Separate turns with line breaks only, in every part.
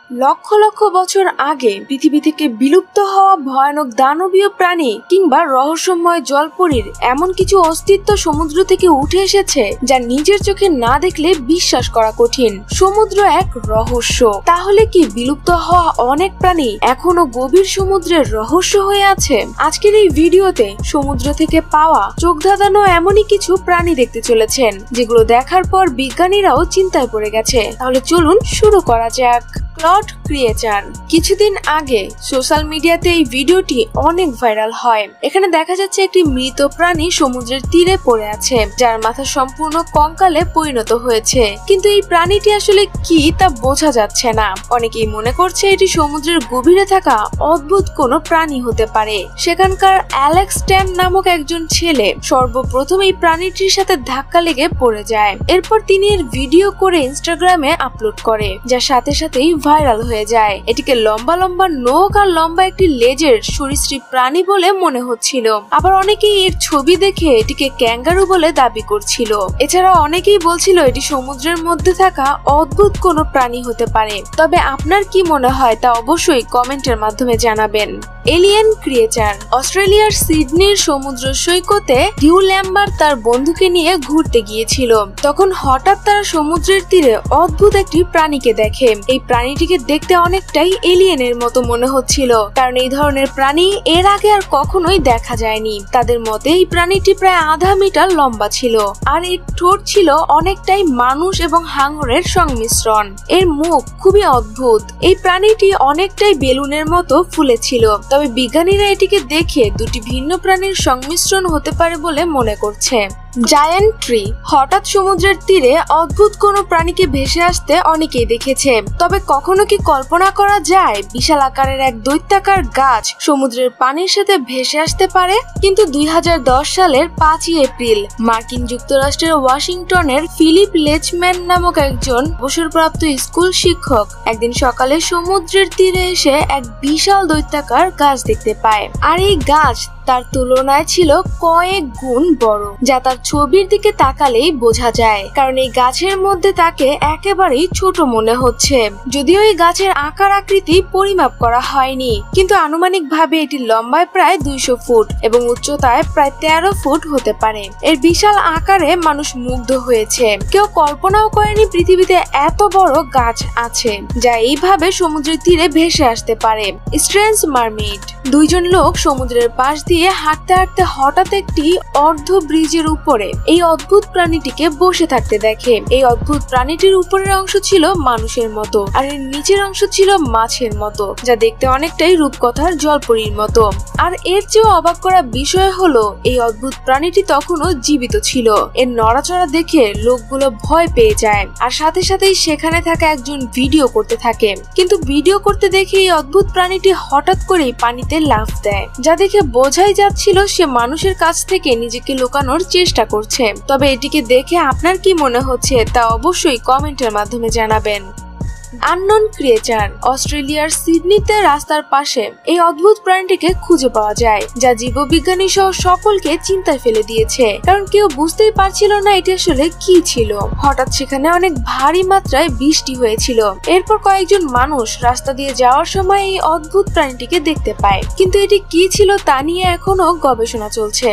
লক্ষ লক্ষ বছর আগে পৃথিবী থেকে বিলুপ্ত হওয়া ভয়ানক দানবীয় প্রাণী কিংবা রহস্যময় জলপরীর এমন কিছু অস্তিত্ব সমুদ্র থেকে উঠে এসেছে যা নিজের চোখে না দেখলে বিশ্বাস করা কঠিন। সমুদ্র এক রহস্য। তাহলে কি বিলুপ্ত হওয়া অনেক প্রাণী এখনো গভীর সমুদ্রের রহস্য হয়ে আছে? আজকের এই ভিডিওতে সমুদ্র থেকে পাওয়া চোখ ধাঁধানো এমনই কিছু প্রাণী দেখতে চলেছেন যেগুলো দেখার পর বিজ্ঞানীরাও চিন্তায় পড়ে গেছে। তাহলে চলুন শুরু করা যাক। Clawed creature. কিছুদিন আগে সোশ্যাল মিডিয়াতে এই ভিডিওটি অনেক ভাইরাল হয়। এখানে দেখা যাচ্ছে একটি মৃত প্রাণী সমুদ্রের তীরে পড়ে আছে, যার মাথা সম্পূর্ণ কঙ্কালে পরিণত হয়েছে। কিন্তু এই প্রাণীটি আসলে কি তা বোঝা যাচ্ছে না। অনেকেই মনে করছে এটি সমুদ্রের গভীরে থাকা অদ্ভুত কোনো প্রাণী হতে পারে। সেখানকার অ্যালেক্স ট্যাম নামক একজন ছেলে সর্বপ্রথম এই প্রাণীটির সাথে ধাক্কা লেগে পড়ে যায়। এরপর তিনি এর ভিডিও করে ইনস্টাগ্রামে আপলোড করে, যার সাথে সাথেই ভাইরাল হয়ে যায়। এটিকে লম্বা লম্বা নখ আর লম্বা একটি লেজের সরীসৃপ প্রাণী বলে মনে হচ্ছিল। আবার অনেকেই এর ছবি দেখে এটিকে ক্যাঙ্গারু বলে দাবি করছিল। এছাড়া অনেকেই বলছিল এটি সমুদ্রের মধ্যে থাকা অদ্ভুত কোনো প্রাণী হতে পারে। তবে আপনার কি মনে হয় তা অবশ্যই কমেন্টের মাধ্যমে জানাবেন। Alien creature. অস্ট্রেলিয়ার সিডনির সমুদ্র সৈকতে ডিউ ল্যাম্বার তার বন্ধুকে নিয়ে ঘুরতে গিয়েছিল। তখন হঠাৎ তারা সমুদ্রের তীরে অদ্ভুত একটি প্রাণীকে দেখে। এই প্রাণীটিকে দেখতে অনেকটাই এলিয়েনের মতো মনে হচ্ছিল, কারণ এই ধরনের প্রাণী এর আগে আর কখনোই দেখা যায়নি। তাদের মতে এই প্রাণীটি প্রায় আধা মিটার লম্বা ছিল, আর এর ঠোঁট ছিল অনেকটাই মানুষ এবং হাঙরের সংমিশ্রণ। এর মুখ খুবই অদ্ভুত। এই প্রাণীটি অনেকটাই বেলুনের মতো ফুলেছিল। তবে বিজ্ঞানীরা এটিকে দেখে দুটি ভিন্ন প্রাণীর সংমিশ্রণ হতে পারে বলে মনে করছে। Giant tree. হঠাৎ সমুদ্রের তীরে অদ্ভুত কোনো প্রাণীকে ভেসে আসতে অনেকেই দেখেছে। তবে কখনো কি কল্পনা করা যায় বিশাল আকারের এক দৈত্যাকার গাছ সমুদ্রের পানির সাথে ভেসে আসতে পারে? কিন্তু 2010 সালের 5ই এপ্রিল মার্কিন যুক্তরাষ্ট্রের ওয়াশিংটনের ফিলিপ লেচম্যান নামক একজন অবসরপ্রাপ্ত স্কুল শিক্ষক একদিন সকালে সমুদ্রের তীরে এসে এক বিশাল দৈত্যাকার গাছ দেখতে পায়। আর এই গাছ তার তুলনায় ছিল কয়েক গুণ বড়, যা তার ছবির দিকে তাকালেই বোঝা যায়। কারণ এই গাছের মধ্যে তাকে একেবারেই ছোট মনে হচ্ছে। যদিও এই গাছের আকার আকৃতি পরিমাপ করা হয়নি, কিন্তু আনুমানিক ভাবে এটি লম্বায় প্রায় 200 ফুট এবং উচ্চতায় প্রায় 13 ফুট হতে পারে। এর বিশাল আকারে মানুষ মুগ্ধ হয়েছে। কেউ কল্পনাও করেনি পৃথিবীতে এত বড় গাছ আছে যা এইভাবে সমুদ্রের তীরে ভেসে আসতে পারে। Strange mermaid. দুইজন লোক সমুদ্রের পাশ দিয়ে হাঁটতে হাঁটতে হঠাৎ একটি অর্ধ ব্রিজের উপরে এই অদ্ভুত প্রাণীটিকে বসে থাকতে দেখে। এই অদ্ভুত প্রাণীটির উপরের অংশ ছিল মানুষের মতো, আর এর নিচের অংশ ছিল মাছের মতো, যা দেখতে অনেকটাই রূপকথার জলপরীর মতো। আর এর চেয়েও অবাক করা বিষয় হলো এই অদ্ভুত প্রাণীটি তখনও জীবিত ছিল। এর নড়াচড়া দেখে লোকগুলো ভয় পেয়ে যায়, আর সাথে সাথেই সেখানে থাকা একজন ভিডিও করতে থাকে। কিন্তু ভিডিও করতে দেখে এই অদ্ভুত প্রাণীটি হঠাৎ করেই পানিতে লাফ দেয়, যা দেখে বোঝাই যাচ্ছিল সে মানুষের কাছ থেকে নিজেকে লুকানোর চেষ্টা করছে। তবে এটিকে দেখে আপনার কি মনে হচ্ছে তা অবশ্যই কমেন্টের মাধ্যমে জানাবেন। Unknown creature. অস্ট্রেলিয়ার সিডনিতে রাস্তার পাশে এই অদ্ভুত প্রাণীটিকে খুঁজে পাওয়া যায়, যা জীববিজ্ঞানী সহ সকলকে চিন্তায় ফেলে দিয়েছে। কারণ কেউ বুঝতেই পারছিল না এটি আসলে কি ছিল। হঠাৎ সেখানে অনেক ভারী মাত্রায় বৃষ্টি হয়েছিল। এরপর কয়েকজন মানুষ রাস্তা দিয়ে যাওয়ার সময় এই অদ্ভুত প্রাণীটিকে দেখতে পায়, কিন্তু এটি কি ছিল তা নিয়ে এখনো গবেষণা চলছে।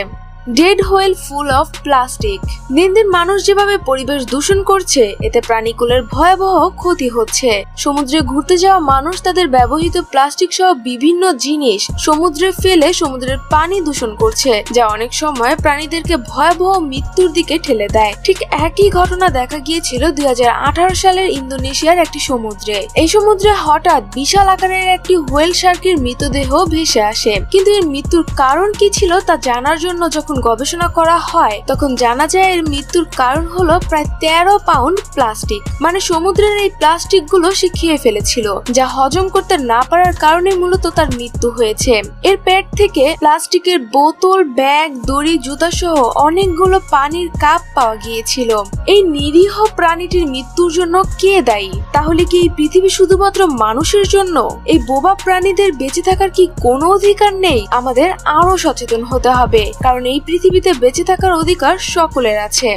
Dead whale full of plastic. দিন দিন মানুষ যেভাবে পরিবেশ দূষণ করছে, এতে প্রাণীকুলের ভয়াবহ ক্ষতি হচ্ছে। সমুদ্রে ঘুরতে যাওয়া মানুষ তাদের ব্যবহৃত প্লাস্টিক সহ বিভিন্ন জিনিস সমুদ্রে ফেলে সমুদ্রের পানি দূষণ করছে, যা অনেক সময় প্রাণীদেরকে ভয়াবহ মৃত্যুর দিকে ঠেলে দেয়। ঠিক একই ঘটনা দেখা গিয়েছিল 2018 সালের ইন্দোনেশিয়ার একটি সমুদ্রে। এই সমুদ্রে হঠাৎ বিশাল আকারের একটি হোয়েল শার্কের মৃতদেহ ভেসে আসে, কিন্তু এর মৃত্যুর কারণ কি ছিল তা জানার জন্য যখন গবেষণা করা হয় তখন জানা যায় এর মৃত্যুর কারণ হলো প্রায় 13 পাউন্ড প্লাস্টিক। মানে সমুদ্রের এই প্লাস্টিক গুলো সে খেয়ে ফেলেছিল, যা হজম করতে না পারার কারণে মূলত তার মৃত্যু হয়েছে। এর পেট থেকে প্লাস্টিকের বোতল, ব্যাগ, দড়ি, জুতা সহ অনেকগুলো পানির কাপ পাওয়া গিয়েছিল। এই নিরীহ প্রাণীটির মৃত্যুর জন্য কে দায়ী? তাহলে কি এই পৃথিবী শুধুমাত্র মানুষের জন্য? এই বোবা প্রাণীদের বেঁচে থাকার কি কোনো অধিকার নেই? আমাদের আরো সচেতন হতে হবে, কারণ এই পৃথিবীতে বেঁচে থাকার অধিকার সকলের আছে।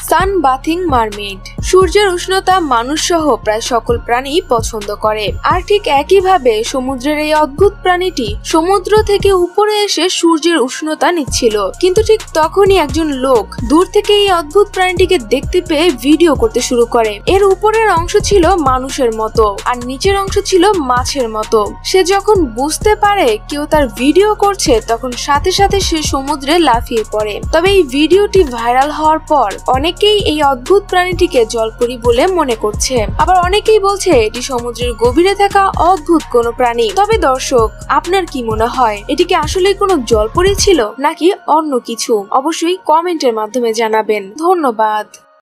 সান বাথিং মারমেড। সূর্যের উষ্ণতা মানুষ সহ প্রায় সকল প্রাণী পছন্দ করে, আর ঠিক একইভাবে সমুদ্রের এই অদ্ভুত প্রাণীটি সমুদ্র থেকে উপরে এসে সূর্যের উষ্ণতা নিচ্ছিল। কিন্তু ঠিক তখনই একজন লোক দূর থেকে এই অদ্ভুত প্রাণীটিকে দেখতে পেয়ে ভিডিও করতে শুরু করে। এর উপরের অংশ ছিল মানুষের মতো আর নিচের অংশ ছিল মাছের মতো। সে যখন বুঝতে পারে কেউ তার ভিডিও করছে তখন সাথে সাথে সে সমুদ্রে লাফিয়ে পড়ে। তবে এই ভিডিওটি ভাইরাল হওয়ার পর অনেকেই এই অদ্ভুত প্রাণীটিকে জলপরি বলে মনে করছে, আবার অনেকেই বলছে এটি সমুদ্রের গভীরে থাকা অদ্ভুত কোনো প্রাণী। তবে দর্শক, আপনার কি মনে হয়, এটি কি আসলে কোনো জলপরি ছিল নাকি অন্য কিছু? অবশ্যই কমেন্টের মাধ্যমে জানাবেন। ধন্যবাদ।